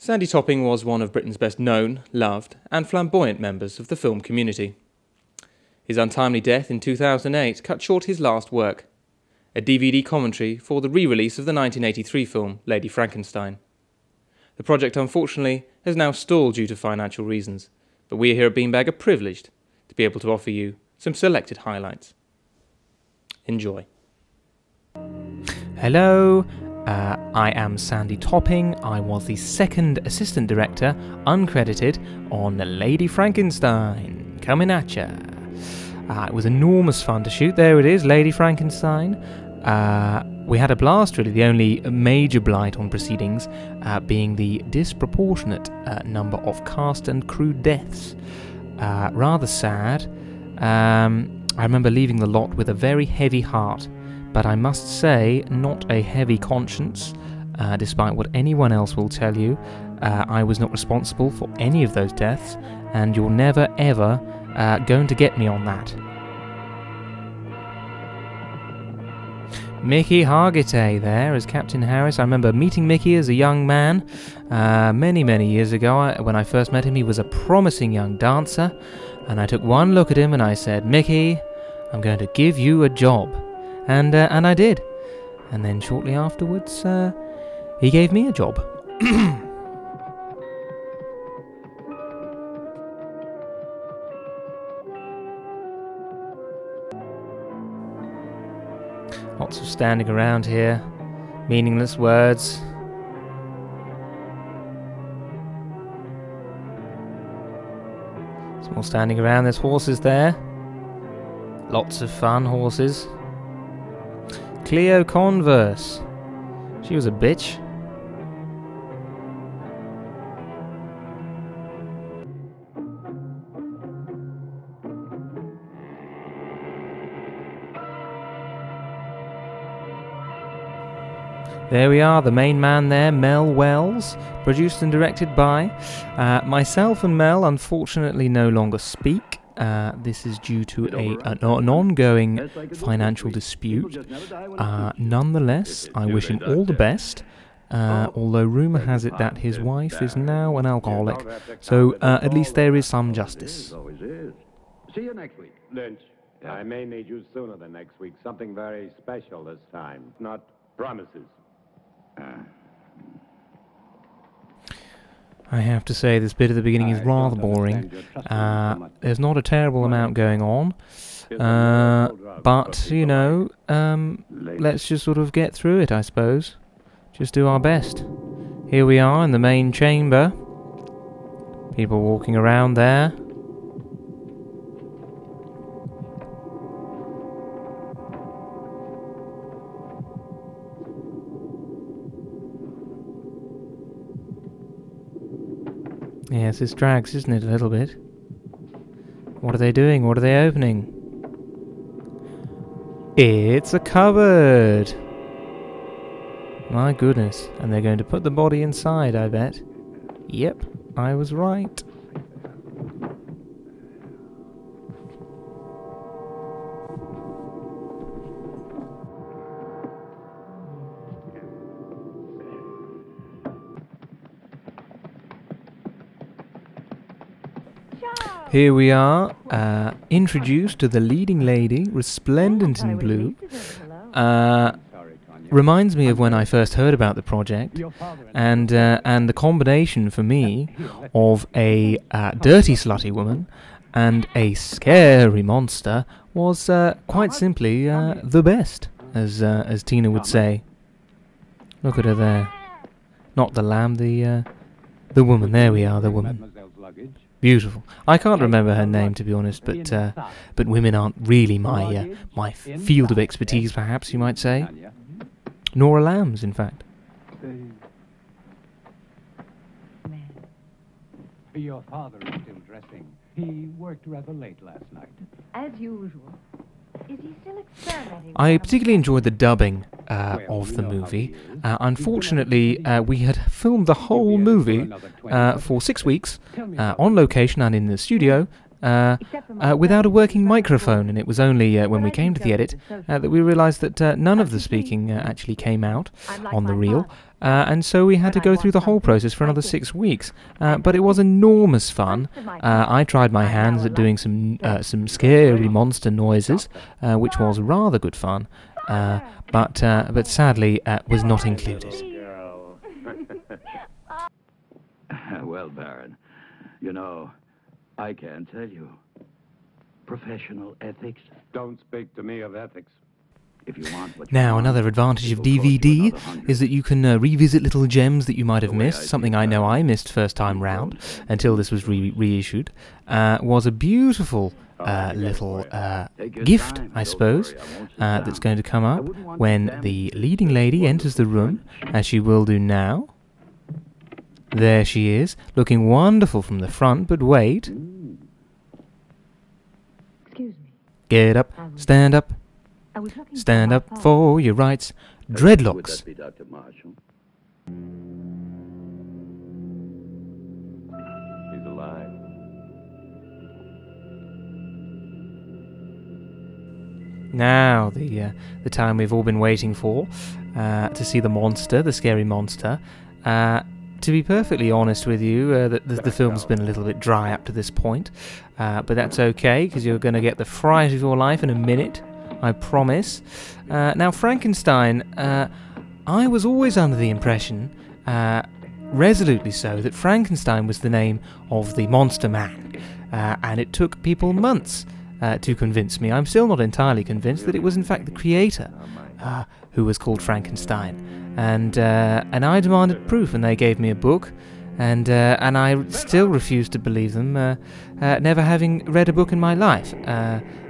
Sandy Topping was one of Britain's best known, loved and flamboyant members of the film community. His untimely death in 2008 cut short his last work, a DVD commentary for the re-release of the 1983 film Lady Frankenstein. The project, unfortunately, has now stalled due to financial reasons, but we here at Beanbag are privileged to be able to offer you some selected highlights. Enjoy. Hello, I am Sandy Topping. I was the second assistant director, uncredited, on Lady Frankenstein. Coming at ya. It was enormous fun to shoot. There it is, Lady Frankenstein. We had a blast, really, the only major blight on proceedings being the disproportionate number of cast and crew deaths. Rather sad. I remember leaving the lot with a very heavy heart, but I must say, not a heavy conscience, despite what anyone else will tell you. I was not responsible for any of those deaths, and you're never ever going to get me on that. Mickey Hargitay there as Captain Harris. I remember meeting Mickey as a young man many years ago. When I first met him, he was a promising young dancer, and I took one look at him and I said, "Mickey, I'm going to give you a job." And I did. And then shortly afterwards, he gave me a job. Lots of standing around here. Meaningless words. Some more standing around. There's horses there. Lots of fun, horses. Cleo Converse. She was a bitch. There we are, the main man there, Mel Wells, produced and directed by myself and Mel. Unfortunately no longer speak. This is due to an ongoing financial dispute. Nonetheless, I wish him all the best, although rumour has it that his wife is now an alcoholic, so at least there is some justice. See you next week. Lynch, I may need you sooner than next week. Something very special this time, not promises. I have to say, this bit at the beginning is rather boring. There's not a terrible amount going on, but, you know, let's just sort of get through it, I suppose. Just do our best. Here we are in the main chamber. People walking around there. Yes, this drags, isn't it, a little bit? What are they doing? What are they opening? It's a cupboard! My goodness. And they're going to put the body inside, I bet. Yep, I was right. Here we are, introduced to the leading lady, resplendent in blue. Reminds me of when I first heard about the project, and the combination for me of a dirty, slutty woman and a scary monster was quite simply the best, as Tina would say. Look at her there. Not the lamb, the woman. There we are, the woman. Beautiful. I can't remember her name, to be honest, but women aren't really my field of expertise, perhaps you might say. Nor are lambs, in fact. Your father is still dressing. He worked rather late last night. As usual. Is he still experimenting? I particularly enjoyed the dubbing of the movie. Unfortunately, we had filmed the whole movie for 6 weeks on location and in the studio, without a working microphone, and it was only when we came to the edit that we realised that none of the speaking actually came out on the reel, and so we had to go through the whole process for another 6 weeks. But it was enormous fun. I tried my hands at doing some scary monster noises, which was rather good fun, but sadly was not included. Well, Baron, you know, I can tell you. Professional ethics. Don't speak to me of ethics. If you want what you Now, want, another advantage of it will cost you DVD another 100. is that you can revisit little gems that you might have The way missed. I Something see I know it, I missed first time round until this was reissued. Was a beautiful little Take your gift, time, I don't suppose, worry, I won't sit that's down. going to come I up wouldn't want when them the to leading think lady what enters was the the room, punch. as she will do now. There she is, looking wonderful from the front, but wait. Excuse me. Get up, stand up, I was looking stand for up my phone. for your rights. Would Dreadlocks. that be Dr. Marshall? He's alive. Now, the time we've all been waiting for, to see the monster, the scary monster. To be perfectly honest with you, the film's been a little bit dry up to this point, but that's okay, because you're going to get the fright of your life in a minute, I promise. Now, Frankenstein, I was always under the impression, resolutely so, that Frankenstein was the name of the monster man, and it took people months to convince me. I'm still not entirely convinced that it was in fact the creator who was called Frankenstein, and I demanded proof, and they gave me a book, and I still refuse to believe them, never having read a book in my life.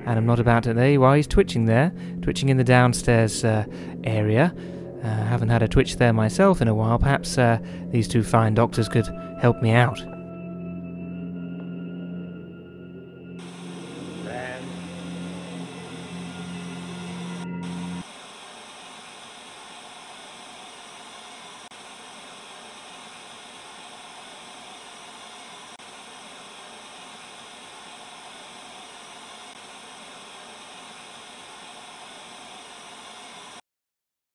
And I'm not about to. There you are, he's twitching there, twitching in the downstairs area. Haven't had a twitch there myself in a while. Perhaps these two fine doctors could help me out.